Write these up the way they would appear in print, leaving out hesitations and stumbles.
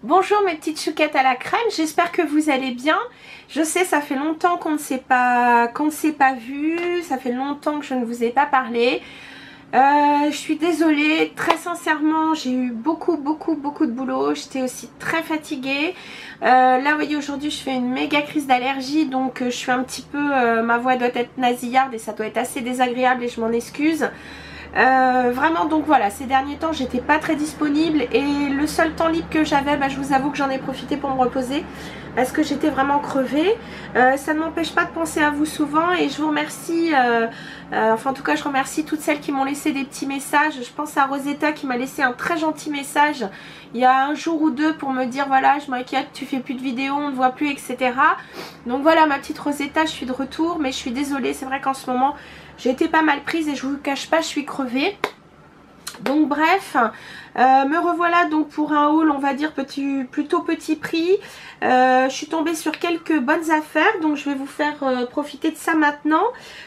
Bonjour mes petites chouquettes à la crème, j'espère que vous allez bien. Je sais, ça fait longtemps qu'on ne s'est pas vu, ça fait longtemps que je ne vous ai pas parlé. Je suis désolée, très sincèrement, j'ai eu beaucoup de boulot, j'étais aussi très fatiguée. Là vous voyez, aujourd'hui je fais une méga crise d'allergie, donc je suis un petit peu, ma voix doit être nasillarde et ça doit être assez désagréable et je m'en excuse. Vraiment, donc voilà, ces derniers temps j'étais pas très disponible et le seul temps libre que j'avais, je vous avoue que j'en ai profité pour me reposer parce que j'étais vraiment crevée. Ça ne m'empêche pas de penser à vous souvent et je vous remercie, enfin en tout cas je remercie toutes celles qui m'ont laissé des petits messages. Je pense à Rosetta qui m'a laissé un très gentil message il y a un jour ou deux pour me dire voilà, je m'inquiète, tu fais plus de vidéos, on ne voit plus, etc. Donc voilà, ma petite Rosetta, je suis de retour, mais je suis désolée, c'est vrai qu'en ce moment j'ai été pas mal prise et je vous cache pas, je suis crevée. Donc bref, me revoilà donc pour un haul, on va dire plutôt petit prix. Je suis tombée sur quelques bonnes affaires, donc je vais vous faire profiter de ça maintenant.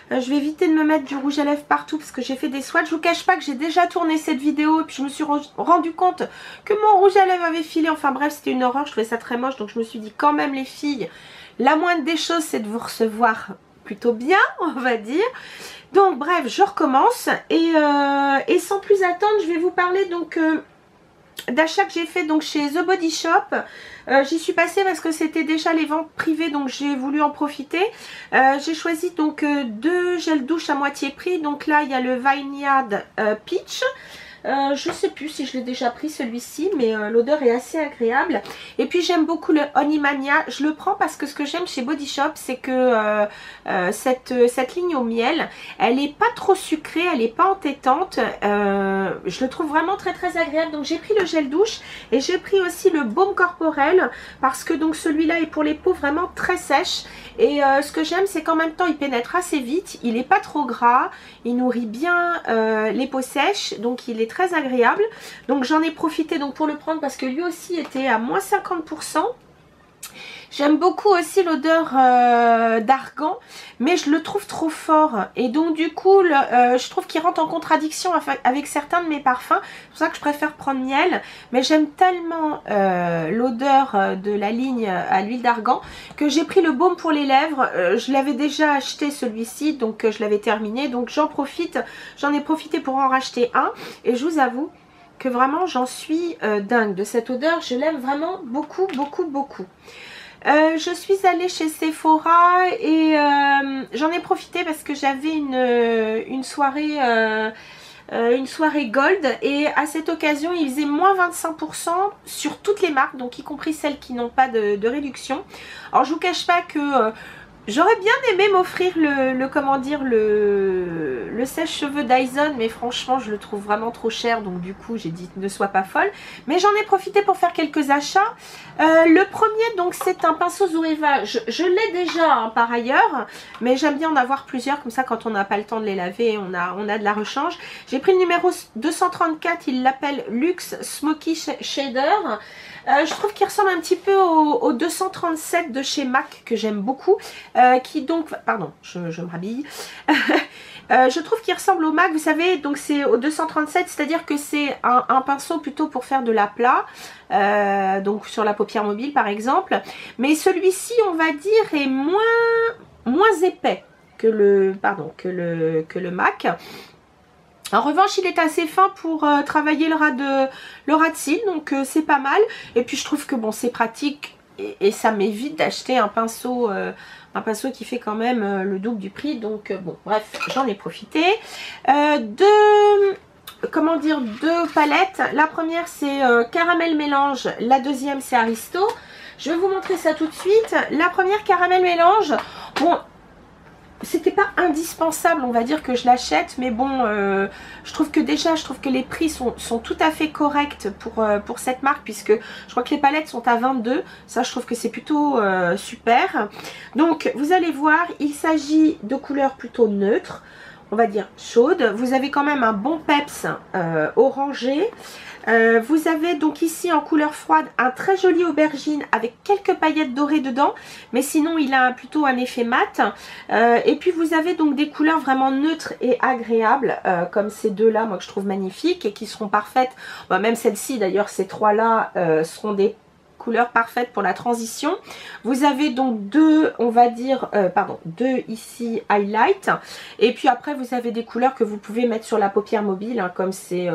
Je vais éviter de me mettre du rouge à lèvres partout parce que j'ai fait des swatchs. Je vous cache pas que j'ai déjà tourné cette vidéo et puis je me suis rendu compte que mon rouge à lèvres avait filé. Enfin bref, c'était une horreur, je trouvais ça très moche, donc je me suis dit quand même les filles, la moindre des choses c'est de vous recevoir plutôt bien, on va dire. Donc bref, je recommence et sans plus attendre, je vais vous parler donc d'achats que j'ai fait donc chez The Body Shop. J'y suis passée parce que c'était déjà les ventes privées, donc j'ai voulu en profiter. J'ai choisi donc deux gels douche à moitié prix. Donc là il y a le Vineyard Peach. Je sais plus si je l'ai déjà pris celui-ci, mais l'odeur est assez agréable. Et puis j'aime beaucoup le Honey Mania. Je le prends parce que ce que j'aime chez Body Shop, c'est que cette ligne au miel, elle est pas trop sucrée, elle est pas entêtante. Je le trouve vraiment très agréable. Donc j'ai pris le gel douche et j'ai pris aussi le baume corporel parce que donc celui-là est pour les peaux vraiment très sèches. Et ce que j'aime, c'est qu'en même temps il pénètre assez vite, il est pas trop gras, il nourrit bien les peaux sèches, donc il est très agréable. Donc j'en ai profité donc pour le prendre parce que lui aussi était à moins 50%. J'aime beaucoup aussi l'odeur d'argan, mais je le trouve trop fort. Et donc du coup, je trouve qu'il rentre en contradiction avec certains de mes parfums. C'est pour ça que je préfère prendre miel. Mais j'aime tellement l'odeur de la ligne à l'huile d'argan que j'ai pris le baume pour les lèvres. Je l'avais déjà acheté celui-ci, donc je l'avais terminé. Donc j'en ai profité pour en racheter un. Et je vous avoue que vraiment j'en suis dingue de cette odeur. Je l'aime vraiment beaucoup. Je suis allée chez Sephora et j'en ai profité parce que j'avais une soirée gold et à cette occasion il faisait moins 25% sur toutes les marques, donc y compris celles qui n'ont pas de réduction. Alors je vous cache pas que j'aurais bien aimé m'offrir le sèche-cheveux Dyson, mais franchement je le trouve vraiment trop cher, donc du coup j'ai dit ne sois pas folle. Mais j'en ai profité pour faire quelques achats. Le premier donc c'est un pinceau Zoeva, je l'ai déjà hein, par ailleurs, mais j'aime bien en avoir plusieurs, comme ça quand on n'a pas le temps de les laver, on a de la rechange. J'ai pris le numéro 234, il l'appelle Luxe Smoky Shader. Je trouve qu'il ressemble un petit peu au 237 de chez MAC que j'aime beaucoup, qui donc, pardon, je me rhabille. Je trouve qu'il ressemble au MAC, vous savez, donc c'est au 237, c'est-à-dire que c'est un pinceau plutôt pour faire de l'aplat, donc sur la paupière mobile par exemple. Mais celui-ci, on va dire, est moins épais que le MAC. En revanche, il est assez fin pour travailler le ras de cils, donc c'est pas mal. Et puis je trouve que bon, c'est pratique et ça m'évite d'acheter un pinceau qui fait quand même le double du prix. Donc bon, bref, j'en ai profité. Deux palettes. La première c'est Caramel Mélange, la deuxième c'est Aristo. Je vais vous montrer ça tout de suite. La première Caramel Mélange, bon, c'était pas indispensable, on va dire, que je l'achète, mais bon, je trouve que les prix sont tout à fait corrects pour cette marque, puisque je crois que les palettes sont à 22, ça je trouve que c'est plutôt super. Donc vous allez voir, il s'agit de couleurs plutôt neutres, on va dire chaudes. Vous avez quand même un bon peps orangé. Vous avez donc ici en couleur froide un très joli aubergine avec quelques paillettes dorées dedans, mais sinon il a plutôt un effet mat. Et puis vous avez donc des couleurs vraiment neutres et agréables, comme ces deux là, moi que je trouve magnifiques et qui seront parfaites. Bon, même celle-ci d'ailleurs, ces trois là seront des couleur parfaite pour la transition. Vous avez donc deux, on va dire, deux ici highlight. Et puis après, vous avez des couleurs que vous pouvez mettre sur la paupière mobile, hein, comme c'est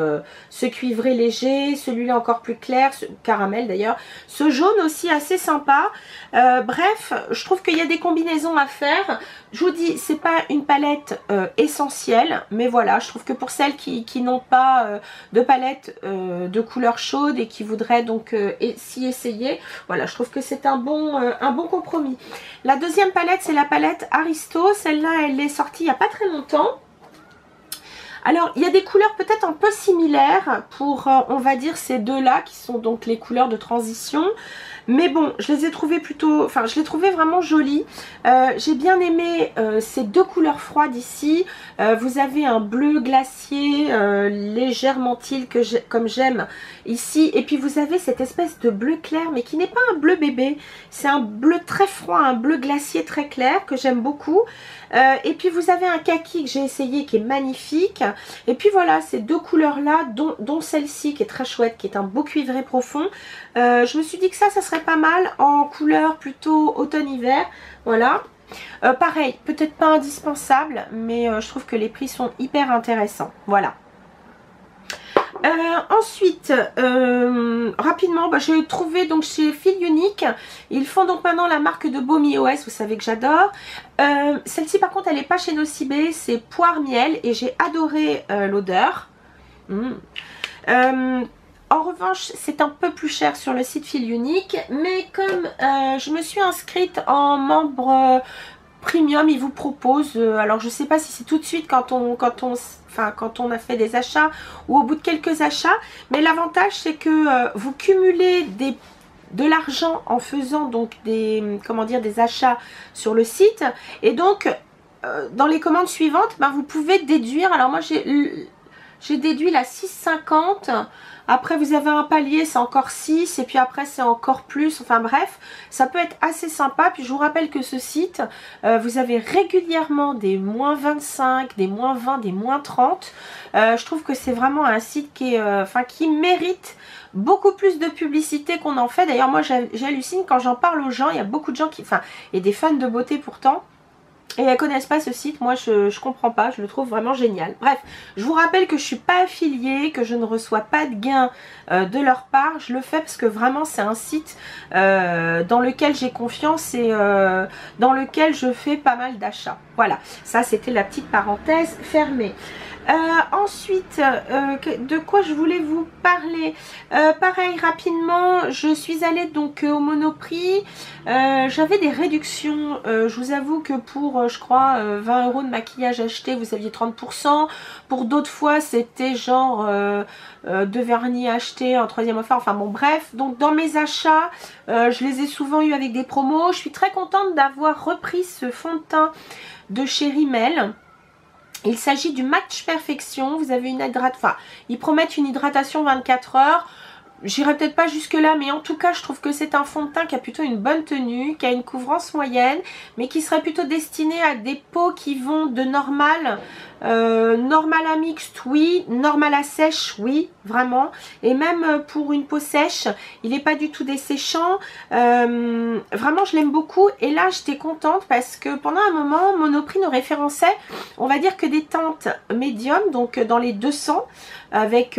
ce cuivré léger, celui-là encore plus clair, ce caramel d'ailleurs. Ce jaune aussi assez sympa. Bref, je trouve qu'il y a des combinaisons à faire. Je vous dis, c'est pas une palette essentielle, mais voilà, je trouve que pour celles qui n'ont pas de palette de couleur chaude et qui voudraient donc s'y essayer, voilà, je trouve que c'est un bon compromis. La deuxième palette, c'est la palette Aristo. Celle-là, elle est sortie il n'y a pas très longtemps. Alors, il y a des couleurs peut-être un peu similaires pour, on va dire, ces deux-là, qui sont donc les couleurs de transition. Mais bon, je les ai trouvées plutôt, enfin, je les trouvais vraiment jolies. J'ai bien aimé ces deux couleurs froides ici. Vous avez un bleu glacier légèrement teal comme j'aime ici. Et puis vous avez cette espèce de bleu clair, mais qui n'est pas un bleu bébé. C'est un bleu très froid, un bleu glacier très clair que j'aime beaucoup. Et puis vous avez un kaki que j'ai essayé qui est magnifique. Et puis voilà, ces deux couleurs là, dont celle-ci qui est très chouette, qui est un beau cuivré profond. Je me suis dit que ça serait pas mal en couleur plutôt automne-hiver. Voilà. Pareil, peut-être pas indispensable, mais je trouve que les prix sont hyper intéressants. Voilà. Ensuite, rapidement, j'ai trouvé donc chez Fil Unique, ils font donc maintenant la marque de Baume iOS, vous savez que j'adore. Celle-ci par contre elle n'est pas chez Nocibé, c'est poire miel et j'ai adoré l'odeur. En revanche, c'est un peu plus cher sur le site Fil Unique, mais comme je me suis inscrite en membre premium, ils vous proposent, alors je sais pas si c'est tout de suite quand on a fait des achats ou au bout de quelques achats, mais l'avantage c'est que vous cumulez de l'argent en faisant donc des achats sur le site, et donc dans les commandes suivantes, vous pouvez déduire. Alors moi j'ai déduit la 6,50. Après vous avez un palier, c'est encore 6, et puis après c'est encore plus, enfin bref, ça peut être assez sympa. Puis je vous rappelle que ce site, vous avez régulièrement des moins 25, des moins 20, des moins 30. Je trouve que c'est vraiment un site qui mérite beaucoup plus de publicité qu'on en fait. D'ailleurs moi j'hallucine quand j'en parle aux gens, il y a beaucoup de gens et des fans de beauté pourtant, et elles connaissent pas ce site. Moi je comprends pas, je le trouve vraiment génial. Bref, je vous rappelle que je suis pas affiliée, que je ne reçois pas de gain de leur part. Je le fais parce que vraiment c'est un site dans lequel j'ai confiance et dans lequel je fais pas mal d'achats. Voilà, ça c'était la petite parenthèse fermée. Ensuite, de quoi je voulais vous parler, pareil rapidement, je suis allée donc au Monoprix. J'avais des réductions, je vous avoue que pour je crois 20 € de maquillage acheté, vous aviez 30%, pour d'autres fois c'était genre de vernis acheté en troisième offre, enfin bon bref. Donc dans mes achats, je les ai souvent eu avec des promos. Je suis très contente d'avoir repris ce fond de teint de chez Rimmel. Il s'agit du Match Perfection. Vous avez une ils promettent une hydratation 24 heures. J'irai peut-être pas jusque là, mais en tout cas je trouve que c'est un fond de teint qui a plutôt une bonne tenue, qui a une couvrance moyenne, mais qui serait plutôt destiné à des peaux qui vont de normal à mixte, oui, normal à sèche, oui, vraiment, et même pour une peau sèche, il n'est pas du tout desséchant. Vraiment je l'aime beaucoup, et là j'étais contente parce que pendant un moment Monoprix nous référençait, on va dire, que des teintes médium, donc dans les 200, avec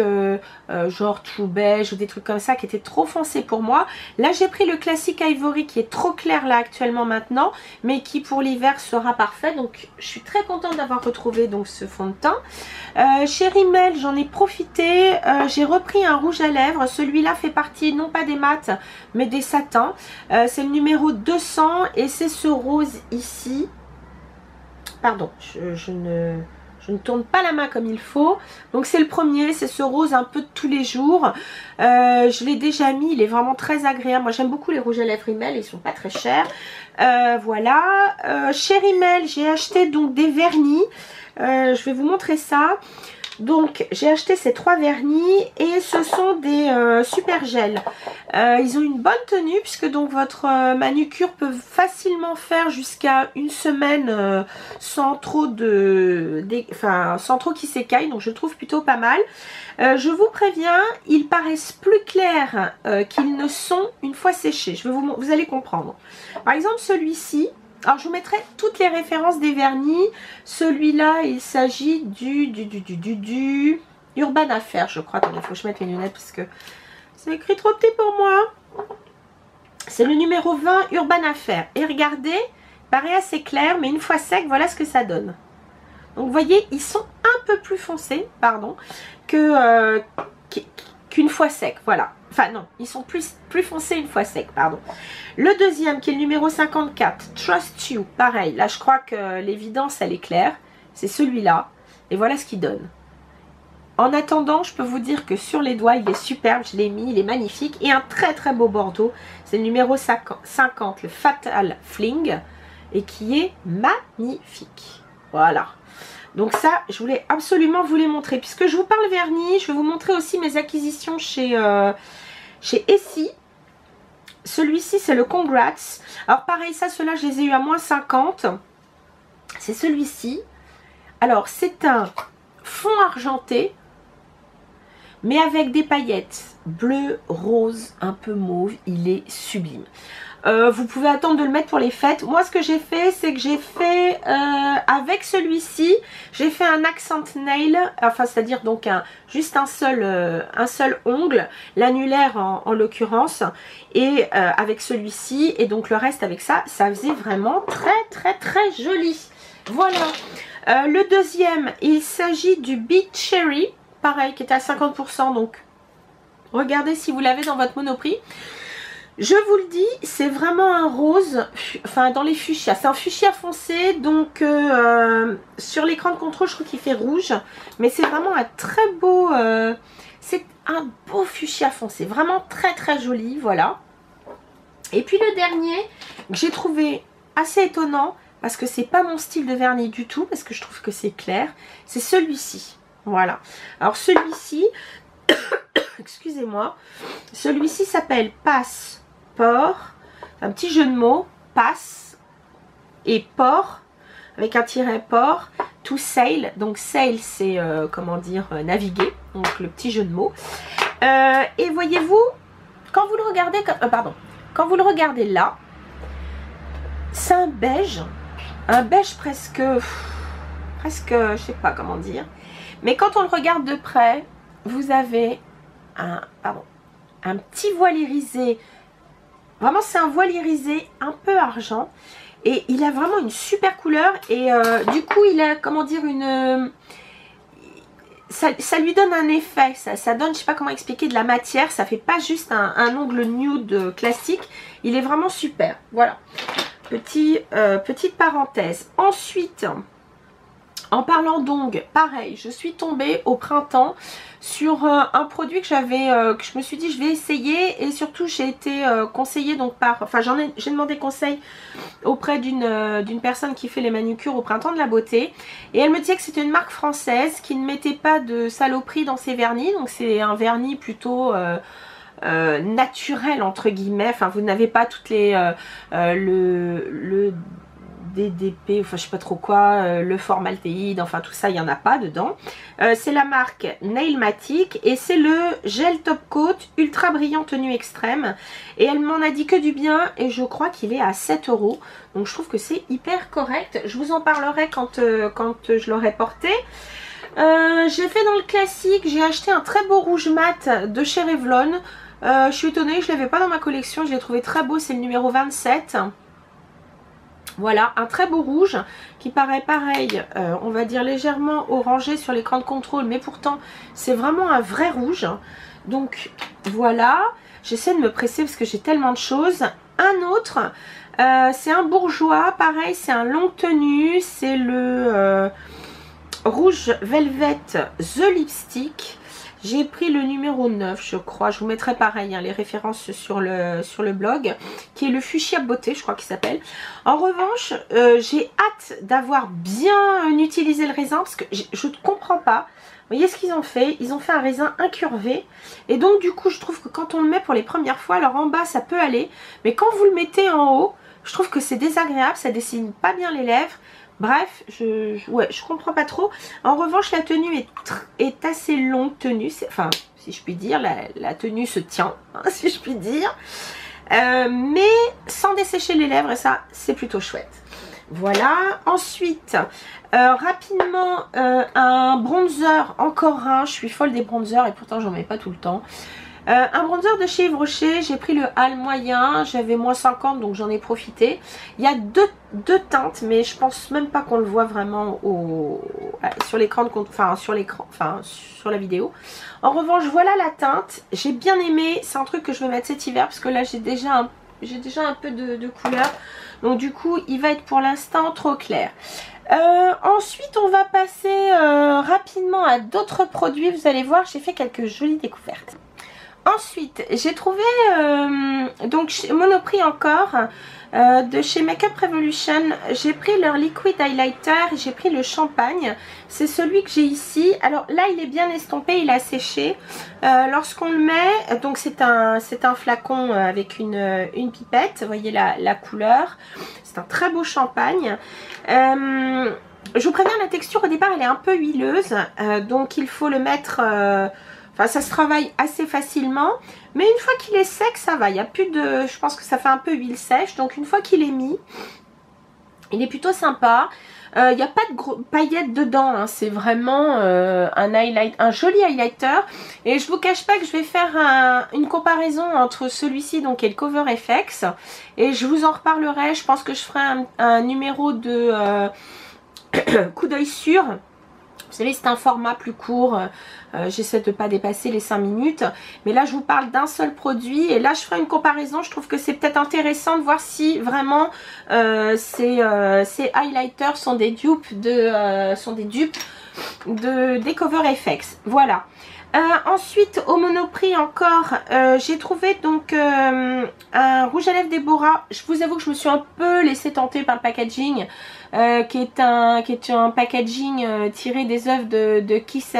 genre True Beige ou des trucs comme ça qui étaient trop foncés pour moi. Là j'ai pris le classique Ivory qui est trop clair là actuellement maintenant, mais qui pour l'hiver sera parfait. Donc je suis très contente d'avoir retrouvé donc ce fond de teint. Chez Rimmel j'en ai profité, j'ai repris un rouge à lèvres. Celui-là fait partie non pas des mats mais des satins. C'est le numéro 200 et c'est ce rose ici. Pardon, je ne tourne pas la main comme il faut. Donc c'est le premier, c'est ce rose un peu de tous les jours. Je l'ai déjà mis, il est vraiment très agréable. Moi j'aime beaucoup les rouges à lèvres Rimmel, ils sont pas très chers. Voilà. Chez Rimmel j'ai acheté donc des vernis. Je vais vous montrer ça. Donc j'ai acheté ces 3 vernis et ce sont des super gels. Ils ont une bonne tenue puisque donc votre manucure peut facilement faire jusqu'à une semaine sans trop sans trop qui s'écaille. Donc je trouve plutôt pas mal. Je vous préviens, ils paraissent plus clairs qu'ils ne sont une fois séchés. Vous allez comprendre. Par exemple celui-ci. Alors je vous mettrai toutes les références des vernis. Celui-là, il s'agit du Urban Affair, je crois. Attendez, il faut que je mette mes lunettes parce que c'est écrit trop petit pour moi. C'est le numéro 20 Urban Affair. Et regardez, il paraît assez clair, mais une fois sec, voilà ce que ça donne. Donc vous voyez, ils sont un peu plus foncés, pardon, qu'une fois sec, voilà. Enfin non, ils sont plus foncés une fois sec, pardon. Le deuxième qui est le numéro 54, Trust You, pareil. Là je crois que l'évidence elle est claire. C'est celui-là. Et voilà ce qu'il donne. En attendant, je peux vous dire que sur les doigts il est superbe. Je l'ai mis, il est magnifique. Et un très très beau bordeaux. C'est le numéro 50, le Fatal Fling. Et qui est magnifique. Voilà. Donc ça, je voulais absolument vous les montrer. Puisque je vous parle vernis, je vais vous montrer aussi mes acquisitions chez Essie. Celui-ci, c'est le Congrats. Alors pareil, ça, ceux-là, je les ai eu à moins 50. C'est celui-ci. Alors, c'est un fond argenté, mais avec des paillettes bleu, rose, un peu mauve. Il est sublime. Vous pouvez attendre de le mettre pour les fêtes. Moi ce que j'ai fait, c'est que j'ai fait avec celui-ci, j'ai fait un accent nail, enfin c'est-à-dire donc juste un seul ongle, l'annulaire en l'occurrence, et avec celui-ci, et donc le reste avec ça, ça faisait vraiment très très très joli. Voilà. Le deuxième, il s'agit du Beach Cherry, pareil, qui était à 50%, donc regardez si vous l'avez dans votre Monoprix. Je vous le dis, c'est vraiment un rose, enfin dans les fuchsias, c'est un fuchsia foncé, donc sur l'écran de contrôle je trouve qu'il fait rouge, mais c'est vraiment un très beau, c'est un beau fuchsia foncé, vraiment très très joli, voilà. Et puis le dernier que j'ai trouvé assez étonnant, parce que c'est pas mon style de vernis du tout, parce que je trouve que c'est clair, c'est celui-ci, voilà. Alors celui-ci, excusez-moi, celui-ci s'appelle Passe. Un petit jeu de mots, passe et port avec un tiret port, to sail, donc sail c'est comment dire naviguer, donc le petit jeu de mots. Et voyez-vous, quand vous le regardez quand vous le regardez là, c'est un beige presque je sais pas comment dire, mais quand on le regarde de près, vous avez un petit voile irisé. Vraiment, c'est un voile irisé un peu argent. Et il a vraiment une super couleur. Et du coup, il a, comment dire, ça lui donne un effet. Ça donne, je sais pas comment expliquer, de la matière. Ça fait pas juste un ongle nude classique. Il est vraiment super. Voilà. Petite parenthèse. Ensuite, en parlant d'ongles, pareil, je suis tombée au printemps sur un produit que je me suis dit je vais essayer, et surtout j'ai été conseillée donc j'ai demandé conseil auprès d'une personne qui fait les manucures au Printemps de la Beauté, et elle me disait que c'était une marque française qui ne mettait pas de saloperie dans ses vernis, donc c'est un vernis plutôt naturel entre guillemets, enfin vous n'avez pas toutes les le DDP, enfin je sais pas trop quoi, le formaldéhyde, enfin tout ça il n'y en a pas dedans. C'est la marque Nailmatic et c'est le gel top coat ultra brillant tenue extrême, et elle m'en a dit que du bien, et je crois qu'il est à 7 €, donc je trouve que c'est hyper correct. Je vous en parlerai quand je l'aurai porté. J'ai fait dans le classique, j'ai acheté un très beau rouge mat de chez Revlon. Je suis étonnée, je ne l'avais pas dans ma collection, je l'ai trouvé très beau, c'est le numéro 27. Voilà, un très beau rouge qui paraît pareil, on va dire légèrement orangé sur l'écran de contrôle, mais pourtant c'est vraiment un vrai rouge. Donc voilà, j'essaie de me presser parce que j'ai tellement de choses. Un autre, c'est un bourgeois, pareil, c'est un longue tenue, c'est le rouge Velvet The Lipstick. J'ai pris le numéro 9, je crois. Je vous mettrai pareil, hein, les références sur le blog, qui est le Fuchsia Beauté, je crois qu'il s'appelle. En revanche, j'ai hâte d'avoir bien utilisé le raisin, parce que je ne comprends pas. Vous voyez ce qu'ils ont fait? Ils ont fait un raisin incurvé. Et donc, du coup, je trouve que quand on le met pour les premières fois, alors en bas, ça peut aller. Mais quand vous le mettez en haut, je trouve que c'est désagréable. Ça dessine pas bien les lèvres. Bref, je comprends pas trop. En revanche, la tenue est assez longue tenue. Enfin, si je puis dire, la tenue se tient, hein, si je puis dire. Mais sans dessécher les lèvres, et ça, c'est plutôt chouette. Voilà. Ensuite, rapidement, un bronzer, encore un. Je suis folle des bronzers et pourtant, j'en mets pas tout le temps. Un bronzer de chez Yves Rocher, j'ai pris le hal moyen, j'avais moins 50 donc j'en ai profité. Il y a deux teintes, mais je pense même pas qu'on le voit vraiment sur l'écran, sur la vidéo. En revanche, voilà la teinte, j'ai bien aimé, c'est un truc que je vais mettre cet hiver parce que là j'ai déjà un peu de couleur. Donc du coup, il va être pour l'instant trop clair. Ensuite, on va passer rapidement à d'autres produits. Vous allez voir, j'ai fait quelques jolies découvertes. Ensuite, j'ai trouvé donc chez Monoprix encore de chez Makeup Revolution. J'ai pris leur liquid highlighter, j'ai pris le champagne. C'est celui que j'ai ici. Alors là, il est bien estompé, il a séché. Lorsqu'on le met, donc c'est un flacon avec une pipette. Vous voyez la couleur. C'est un très beau champagne. Je vous préviens, la texture au départ, elle est un peu huileuse. Donc il faut le mettre... Enfin, ça se travaille assez facilement, mais une fois qu'il est sec, ça va. Il n'y a plus de... Je pense que ça fait un peu huile sèche. Donc, une fois qu'il est mis, il est plutôt sympa. Il n'y a pas de paillettes dedans. Hein. C'est vraiment un joli highlighter. Et je vous cache pas que je vais faire une comparaison entre celui-ci donc et le Cover FX. Et je vous en reparlerai. Je pense que je ferai un numéro de coup d'œil sûr. Vous savez, c'est un format plus court, j'essaie de ne pas dépasser les 5 minutes. Mais là, je vous parle d'un seul produit. Et là, je ferai une comparaison. Je trouve que c'est peut-être intéressant de voir si vraiment ces highlighters sont des dupes des Cover FX. Voilà. Ensuite, au Monoprix encore, j'ai trouvé donc un rouge à lèvres Deborah. Je vous avoue que je me suis un peu laissée tenter par le packaging, qui est un packaging tiré des œuvres de Kiss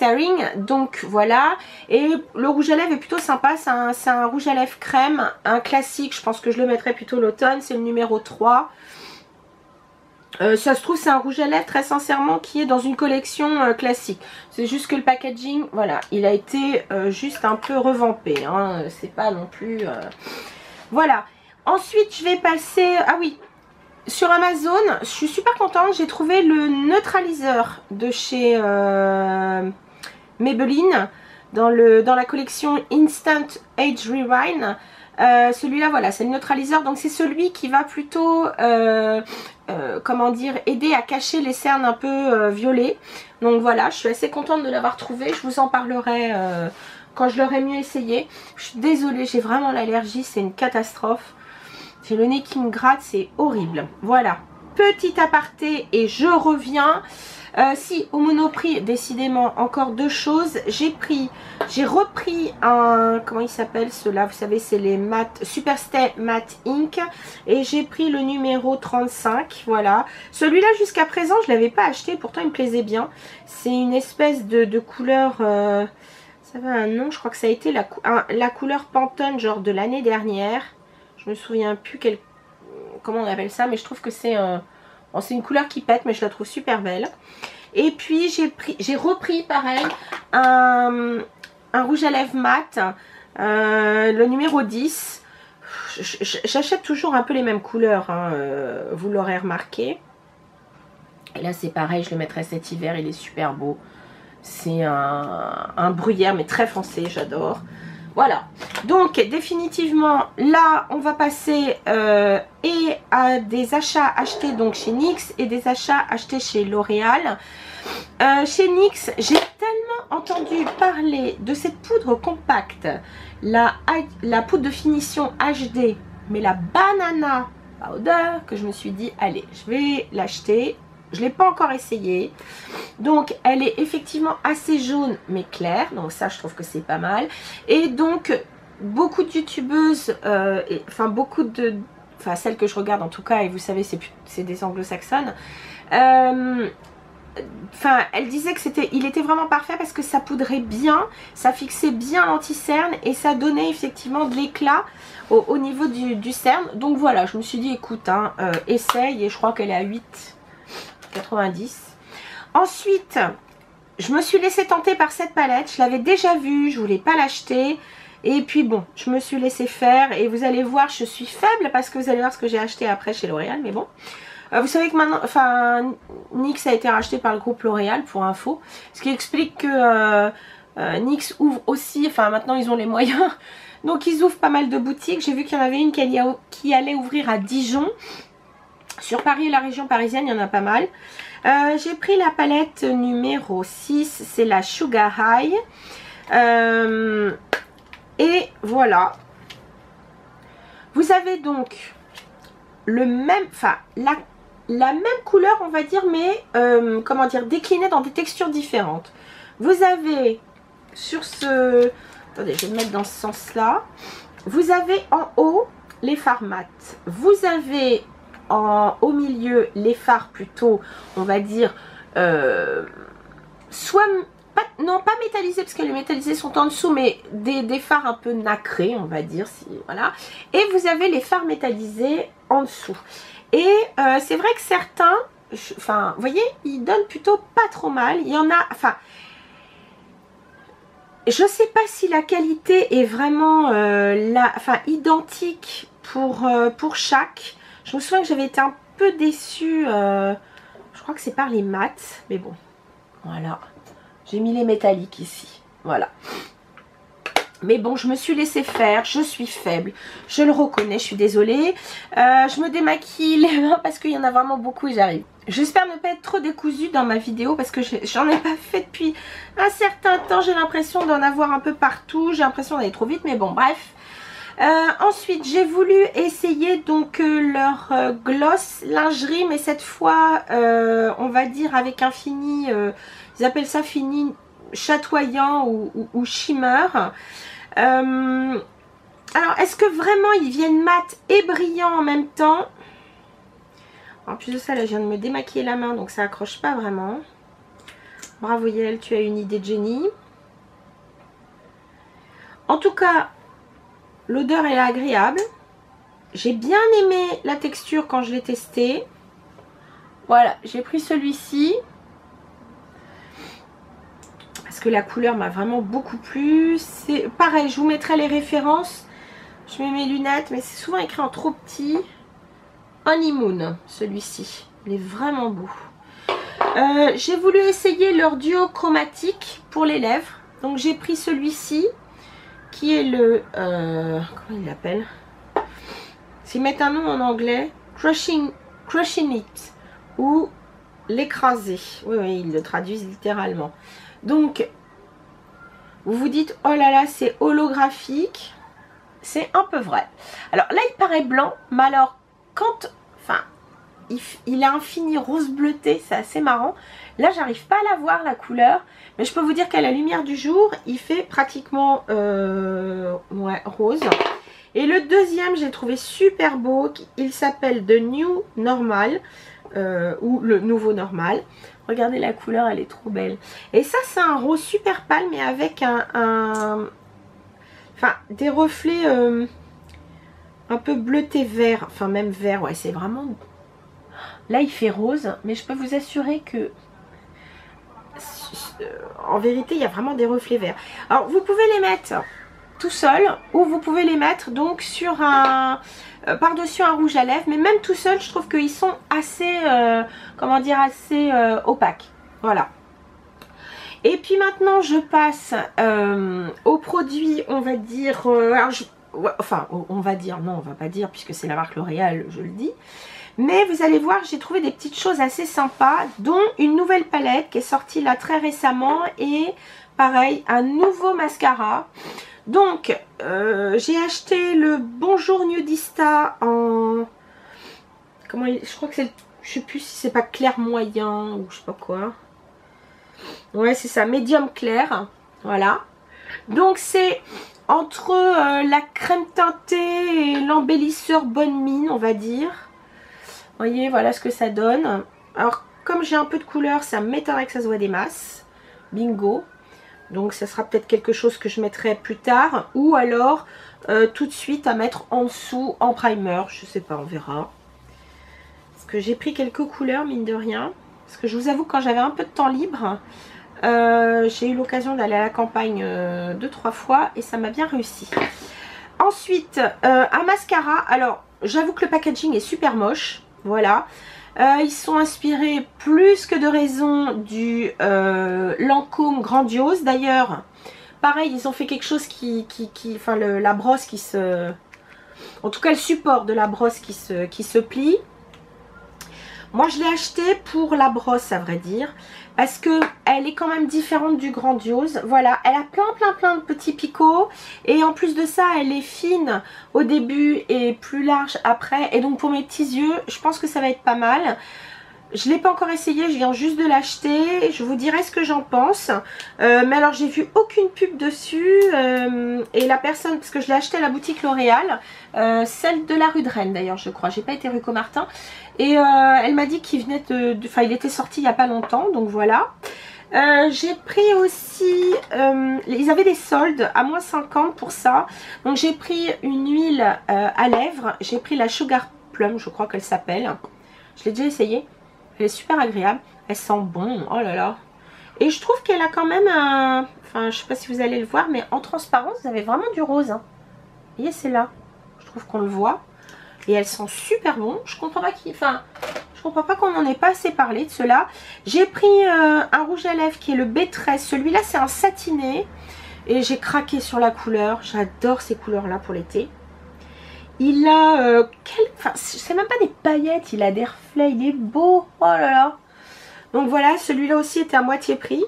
Haring. Donc voilà. Et le rouge à lèvres est plutôt sympa. C'est un rouge à lèvres crème, un classique. Je pense que je le mettrai plutôt l'automne. C'est le numéro 3. Ça se trouve, c'est un rouge à lèvres très sincèrement qui est dans une collection classique. C'est juste que le packaging, voilà, il a été juste un peu revampé. Hein. C'est pas non plus... Voilà. Ensuite, je vais passer... Ah oui, sur Amazon, je suis super contente. J'ai trouvé le neutraliseur de chez Maybelline dans la collection Instant Age Rewind. Celui-là, voilà, c'est le neutraliseur. Donc, c'est celui qui va plutôt... comment dire, aider à cacher les cernes un peu violets. Donc voilà, je suis assez contente de l'avoir trouvé. Je vous en parlerai quand je l'aurai mieux essayé. Je suis désolée, j'ai vraiment l'allergie, c'est une catastrophe. J'ai le nez qui me gratte, c'est horrible. Voilà, petit aparté et je reviens. Si, au Monoprix, décidément, encore deux choses. J'ai repris un... Comment il s'appelle ceux-là? Vous savez, c'est les Superstay Matte Ink. Et j'ai pris le numéro 35. Voilà. Celui-là, jusqu'à présent, je ne l'avais pas acheté. Pourtant, il me plaisait bien. C'est une espèce de couleur... ça avait un nom. Je crois que ça a été la couleur Pantone, genre de l'année dernière. Je me souviens plus comment on appelle ça. Mais je trouve que c'est... Bon, c'est une couleur qui pète, mais je la trouve super belle. Et puis, j'ai repris, pareil, un rouge à lèvres mat, le numéro 10. J'achète toujours un peu les mêmes couleurs, hein, vous l'aurez remarqué. Et là, c'est pareil, je le mettrai cet hiver, il est super beau. C'est un bruyère, mais très foncé, j'adore. Voilà, donc définitivement là on va passer et à des achats achetés donc chez NYX et des achats achetés chez L'Oréal. Chez NYX, j'ai tellement entendu parler de cette poudre compacte, la poudre de finition HD, mais la banana powder, que je me suis dit allez, je vais l'acheter. je ne l'ai pas encore essayé. Donc elle est effectivement assez jaune mais claire, donc ça je trouve que c'est pas mal. Et donc beaucoup de youtubeuses, enfin celles que je regarde en tout cas, et vous savez c'est des anglo-saxonnes, enfin elle disait que il était vraiment parfait parce que ça poudrait bien, ça fixait bien l'anti-cerne et ça donnait effectivement de l'éclat au niveau du cerne. Donc voilà, je me suis dit écoute, hein, essaye, et je crois qu'elle est à 8,90. Ensuite, je me suis laissée tenter par cette palette. Je l'avais déjà vue, je voulais pas l'acheter. Et puis bon, je me suis laissée faire. Et vous allez voir, je suis faible parce que vous allez voir ce que j'ai acheté après chez L'Oréal. Mais bon, vous savez que maintenant, enfin, NYX a été racheté par le groupe L'Oréal pour info. Ce qui explique que NYX ouvre aussi, enfin maintenant ils ont les moyens. Donc ils ouvrent pas mal de boutiques. J'ai vu qu'il y en avait une qui allait ouvrir à Dijon. Sur Paris et la région parisienne, il y en a pas mal. J'ai pris la palette numéro 6, c'est la Sugar High. Et voilà. Vous avez donc le même, enfin la même couleur on va dire, mais comment dire, déclinée dans des textures différentes. Vous avez sur ce... Attendez, je vais le mettre dans ce sens-là. Vous avez en haut les fards mat. Vous avez au milieu les fards plutôt, on va dire, soit non pas métallisés parce que les métallisés sont en dessous, mais des fards un peu nacrés, on va dire, voilà. Et vous avez les fards métallisés en dessous. Et c'est vrai que certains, enfin vous voyez, ils donnent plutôt pas trop mal. Il y en a, enfin je sais pas si la qualité est vraiment identique pour chaque. Je me souviens que j'avais été un peu déçue, je crois que c'est par les mats, mais bon, voilà. J'ai mis les métalliques ici, voilà. Mais bon, je me suis laissée faire, je suis faible, je le reconnais, je suis désolée. Je me démaquille les mains parce qu'il y en a vraiment beaucoup et j'arrive. J'espère ne pas être trop décousue dans ma vidéo parce que j'en ai pas fait depuis un certain temps. J'ai l'impression d'en avoir un peu partout, j'ai l'impression d'aller trop vite, mais bon, bref. Ensuite j'ai voulu essayer donc leur gloss lingerie, mais cette fois on va dire avec un fini, ils appellent ça fini chatoyant ou shimmer. Alors est-ce que vraiment ils viennent mat et brillants en même temps? En plus de ça, là je viens de me démaquiller la main, donc ça accroche pas vraiment. Bravo Yael, tu as une idée de génie. En tout cas, l'odeur est agréable. J'ai bien aimé la texture quand je l'ai testé. Voilà, j'ai pris celui-ci. Parce que la couleur m'a vraiment beaucoup plu. C'est pareil, je vous mettrai les références. Je mets mes lunettes, mais c'est souvent écrit en trop petit. Honeymoon, celui-ci. Il est vraiment beau. J'ai voulu essayer leur duo chromatique pour les lèvres. Donc j'ai pris celui-ci. Qui est le... comment il l'appelle? S'ils mettent un nom en anglais, Crushing It, ou l'écraser. Oui, oui, ils le traduisent littéralement. Donc, vous vous dites, oh là là, c'est holographique. C'est un peu vrai. Alors là, il paraît blanc, mais alors, quand... Enfin, il a un fini rose bleuté, c'est assez marrant. Là, j'arrive pas à la voir, la couleur. Mais je peux vous dire qu'à la lumière du jour, il fait pratiquement ouais, rose. Et le deuxième, j'ai trouvé super beau. Il s'appelle The New Normal. Ou le nouveau normal. Regardez la couleur, elle est trop belle. Et ça, c'est un rose super pâle, mais avec enfin, des reflets un peu bleuté vert. Enfin, même vert, ouais, c'est vraiment... Là, il fait rose, mais je peux vous assurer que... en vérité, il y a vraiment des reflets verts. Alors, vous pouvez les mettre tout seul, ou vous pouvez les mettre donc sur un... par-dessus un rouge à lèvres, mais même tout seul, je trouve qu'ils sont assez, comment dire, assez opaques. Voilà. Et puis maintenant, je passe aux produits, on va dire... ouais, enfin, on va dire, non, on va pas dire, puisque c'est la marque L'Oréal, je le dis. Mais vous allez voir, j'ai trouvé des petites choses assez sympas, dont une nouvelle palette qui est sortie là très récemment. Et pareil, un nouveau mascara. Donc, j'ai acheté le Bonjour Nudista en... Comment il... Je crois que c'est Je sais plus si c'est pas clair moyen ou je sais pas quoi. Ouais, c'est ça, médium clair. Voilà. Donc c'est entre la crème teintée et l'embellisseur bonne mine, on va dire. Vous voyez, voilà ce que ça donne. Alors, comme j'ai un peu de couleur, ça m'étonnerait que ça se voit des masses. Bingo. Donc ça sera peut-être quelque chose que je mettrai plus tard. Ou alors tout de suite à mettre en dessous en primer. Je sais pas, on verra. Parce que j'ai pris quelques couleurs, mine de rien. Parce que je vous avoue, quand j'avais un peu de temps libre, j'ai eu l'occasion d'aller à la campagne 2-3 fois. Et ça m'a bien réussi. Ensuite, un mascara. Alors, j'avoue que le packaging est super moche. Voilà. Ils sont inspirés plus que de raison du Lancôme Grandiose. D'ailleurs, pareil, ils ont fait quelque chose enfin la brosse qui se... En tout cas, le support de la brosse qui se plie. Moi, je l'ai acheté pour la brosse, à vrai dire. Parce que elle est quand même différente du Grandiose. Voilà, elle a plein de petits picots. Et en plus de ça, elle est fine au début et plus large après. Et donc pour mes petits yeux, je pense que ça va être pas mal. Je ne l'ai pas encore essayé, je viens juste de l'acheter. Je vous dirai ce que j'en pense. Mais alors j'ai vu aucune pub dessus. Et la personne, parce que je l'ai acheté à la boutique L'Oréal, celle de la rue de Rennes d'ailleurs je crois. J'ai pas été rue Comartin. Et elle m'a dit qu'il venait enfin il était sorti il n'y a pas longtemps. Donc voilà. J'ai pris aussi, ils avaient des soldes à moins 50 pour ça. Donc j'ai pris une huile à lèvres. J'ai pris la Sugar Plum, je crois qu'elle s'appelle. Je l'ai déjà essayée. Elle est super agréable. Elle sent bon. Oh là là. Et je trouve qu'elle a quand même un... Enfin, je sais pas si vous allez le voir, mais en transparence, vous avez vraiment du rose. Hein. Vous voyez, c'est là. Je trouve qu'on le voit. Et elle sent super bon. Je comprends pas qui... Enfin, je comprends pas qu'on n'en ait pas assez parlé de cela. J'ai pris un rouge à lèvres qui est le B13. Celui-là, c'est un satiné. Et j'ai craqué sur la couleur. J'adore ces couleurs-là pour l'été. Il a... Enfin, c'est même pas des paillettes. Il a des reflets. Il est beau. Oh là là. Donc voilà, celui-là aussi était à moitié prix.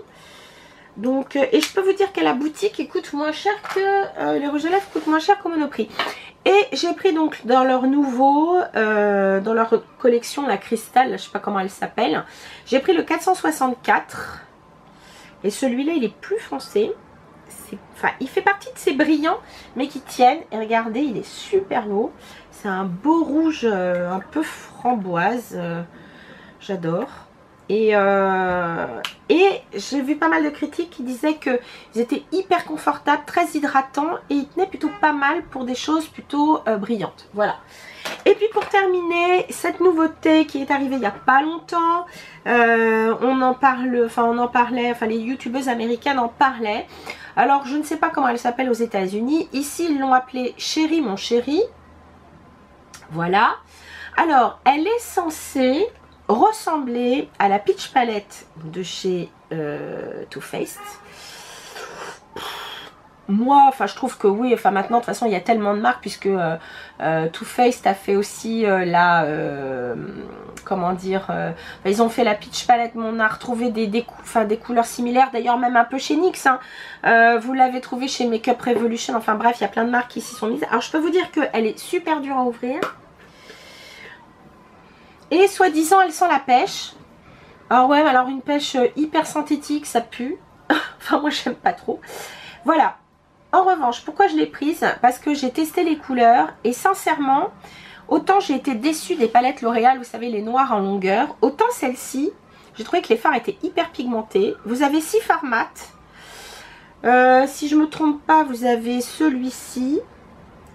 Donc, et je peux vous dire qu'à la boutique, il coûte moins cher que... les rouges à lèvres coûtent moins cher qu'au Monoprix. Et j'ai pris donc dans leur nouveau, dans leur collection, la cristal, je sais pas comment elle s'appelle. J'ai pris le 464. Et celui-là, il est plus foncé. Enfin, il fait partie de ces brillants, mais qui tiennent. Et regardez, il est super beau. C'est un beau rouge, un peu framboise. J'adore. Et j'ai vu pas mal de critiques qui disaient qu'ils étaient hyper confortables, très hydratants et ils tenaient plutôt pas mal pour des choses plutôt brillantes. Voilà. Et puis pour terminer, cette nouveauté qui est arrivée il n'y a pas longtemps, on en parlait, enfin les youtubeuses américaines en parlaient. Alors je ne sais pas comment elle s'appelle aux États-Unis. Ici ils l'ont appelée Chéri mon chéri. Voilà. Alors elle est censée ressembler à la Peach Palette de chez Too Faced. Moi, enfin je trouve que oui, enfin maintenant de toute façon il y a tellement de marques puisque Too Faced a fait aussi comment dire, ils ont fait la Peach Palette, mais on a retrouvé des couleurs similaires, d'ailleurs même un peu chez NYX, hein. Vous l'avez trouvé chez Makeup Revolution, enfin bref il y a plein de marques qui s'y sont mises. Alors je peux vous dire qu'elle est super dure à ouvrir. Et soi-disant, elle sent la pêche. Alors ouais, alors une pêche hyper synthétique, ça pue. Enfin, moi, j'aime pas trop. Voilà. En revanche, pourquoi je l'ai prise? Parce que j'ai testé les couleurs. Et sincèrement, autant j'ai été déçue des palettes L'Oréal, vous savez, les noirs en longueur. Autant celle-ci, j'ai trouvé que les fards étaient hyper pigmentés. Vous avez 6 fards mat. Si je me trompe pas, vous avez celui-ci.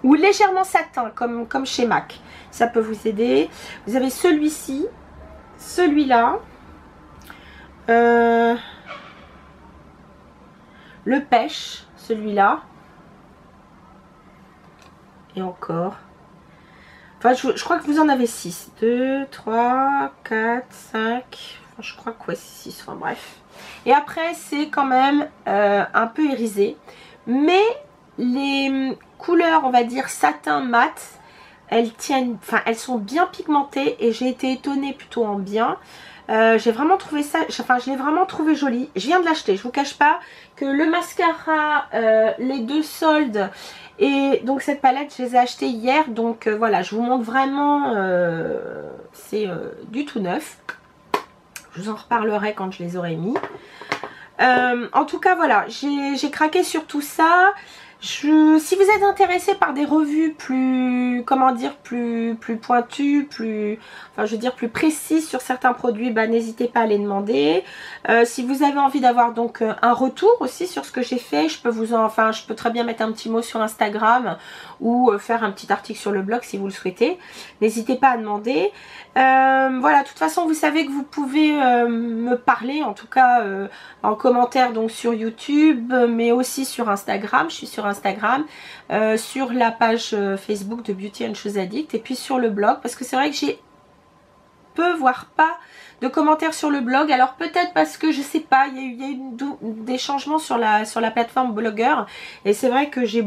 Ou légèrement satin, comme chez MAC. Ça peut vous aider. Vous avez celui-ci, celui-là, le pêche, celui-là, et encore. Enfin, je crois que vous en avez 6. 2, 3, 4, 5. Enfin, je crois que ouais, 6. Enfin, bref. Et après, c'est quand même un peu irisé. Mais les couleurs, on va dire satin mat, elles tiennent, enfin elles sont bien pigmentées et j'ai été étonnée plutôt en bien. J'ai vraiment trouvé ça, enfin je l'ai vraiment trouvé joli. Je viens de l'acheter, je vous cache pas que le mascara, les 2 soldes et donc cette palette je les ai achetés hier. Donc voilà, je vous montre vraiment, c'est du tout neuf. Je vous en reparlerai quand je les aurai mis. En tout cas voilà, j'ai craqué sur tout ça. Si vous êtes intéressé par des revues plus, comment dire, plus pointues, enfin je veux dire plus précises sur certains produits, bah n'hésitez pas à les demander. Si vous avez envie d'avoir donc un retour aussi sur ce que j'ai fait, je peux très bien mettre un petit mot sur Instagram ou faire un petit article sur le blog si vous le souhaitez. N'hésitez pas à demander. Voilà, de toute façon vous savez que vous pouvez me parler, en tout cas en commentaire donc sur YouTube, mais aussi sur Instagram. Je suis sur Instagram, sur la page Facebook de Beauty and Choses Addict, et puis sur le blog, parce que c'est vrai que j'ai peu voire pas de commentaires sur le blog. Alors peut-être parce que je sais pas, il y a eu des changements sur la plateforme blogueur, et c'est vrai que j'ai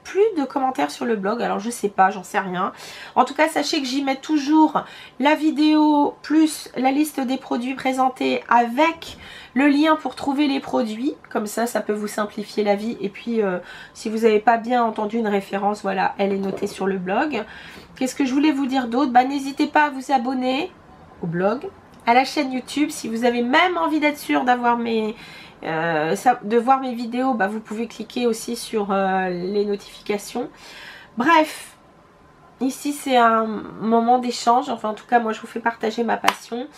plus de commentaires sur le blog, alors je sais pas, j'en sais rien. En tout cas sachez que j'y mets toujours la vidéo plus la liste des produits présentés avec le lien pour trouver les produits, comme ça peut vous simplifier la vie. Et puis si vous n'avez pas bien entendu une référence, voilà, elle est notée sur le blog. Qu'est-ce que je voulais vous dire d'autre? Bah n'hésitez pas à vous abonner au blog, à la chaîne YouTube. Si vous avez même envie d'être sûr d'avoir de voir mes vidéos, bah vous pouvez cliquer aussi sur les notifications. Bref, ici c'est un moment d'échange, enfin en tout cas moi je vous fais partager ma passion.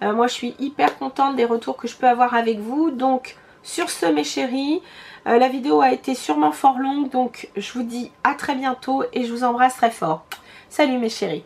Moi je suis hyper contente des retours que je peux avoir avec vous. Donc sur ce mes chéris, la vidéo a été sûrement fort longue, donc je vous dis à très bientôt et je vous embrasse très fort. Salut mes chéris.